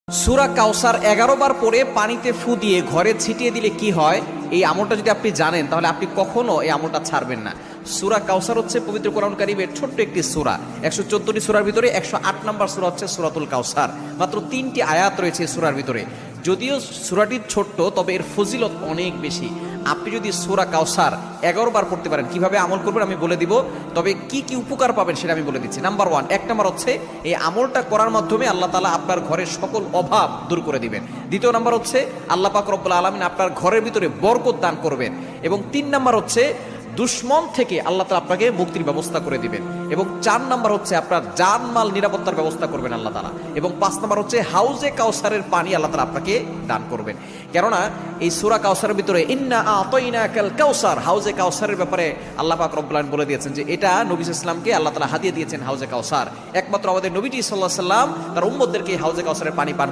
সূরা কাউসার 11 বার পরে পানিতে ফু দিয়ে ঘরে ছিটিয়ে দিলে কি হয়, এই আমলটা যদি আপনি জানেন তাহলে আপনি কখনো এই আমলটা ছাড়বেন না। সূরা কাউসার হচ্ছে পবিত্র কোরআন কারীমের ছোট্ট একটি সূরা। 114টি সূরার ভিতরে 108 নম্বর সূরা হচ্ছে সূরাতুল কাউসার। মাত্র 3টি আয়াত রয়েছে এই সূরার ভিতরে। যদিও সূরাটি ছোট্ট, তবে এর ফজিলত অনেক বেশি। আপনি যদি সূরা কাউসার 11 বার পড়তে পারেন, কিভাবে আমল করবেন আমি বলে দিব, তবে কি কি উপকার পাবেন সেটা আমি বলে দিচ্ছি। নাম্বার 1, 1 নাম্বার হচ্ছে এই আমলটা করার মাধ্যমে আল্লাহ তাআলা আপনার ঘরের সকল অভাব দূর করে দিবেন। দ্বিতীয় নাম্বার হচ্ছে আল্লাহ পাক রব্বুল আলামিন আপনার ঘরের ভিতরে বরকত দান করবেন। এবং 3 নাম্বার হচ্ছে দুশ্মন থেকে আল্লাহ তাআলা আপনাকে মুক্তির ব্যবস্থা করে দিবেন। এবং 4 নাম্বার হচ্ছে আপনার জানমাল নিরাপত্তার ব্যবস্থা করবেন আল্লাহ তাআলা। এবং 5 নাম্বার হচ্ছে হাউজে কাউসারের পানি আল্লাহ তাআলা আপনাকে দান করবেন। কেননা এই সূরা কাউসারের ভিতরে ইন্না আতাইনাকাল কাউসার, হাউজে কাউসারের ব্যাপারে আল্লাহ পাক রব্বুল আলামিন বলে দিয়েছেন যে এটা নবী সাল্লাল্লাহু আলাইহি ওয়াসাল্লামকে আল্লাহ তাআলা হাদিয়া দিয়েছেন হাউজে কাউসার। একমাত্র আমাদের নবীজি সাল্লাল্লাহু আলাইহি ওয়াসাল্লাম তার উম্মতদেরকে হাউজে কাউসারের পানি পান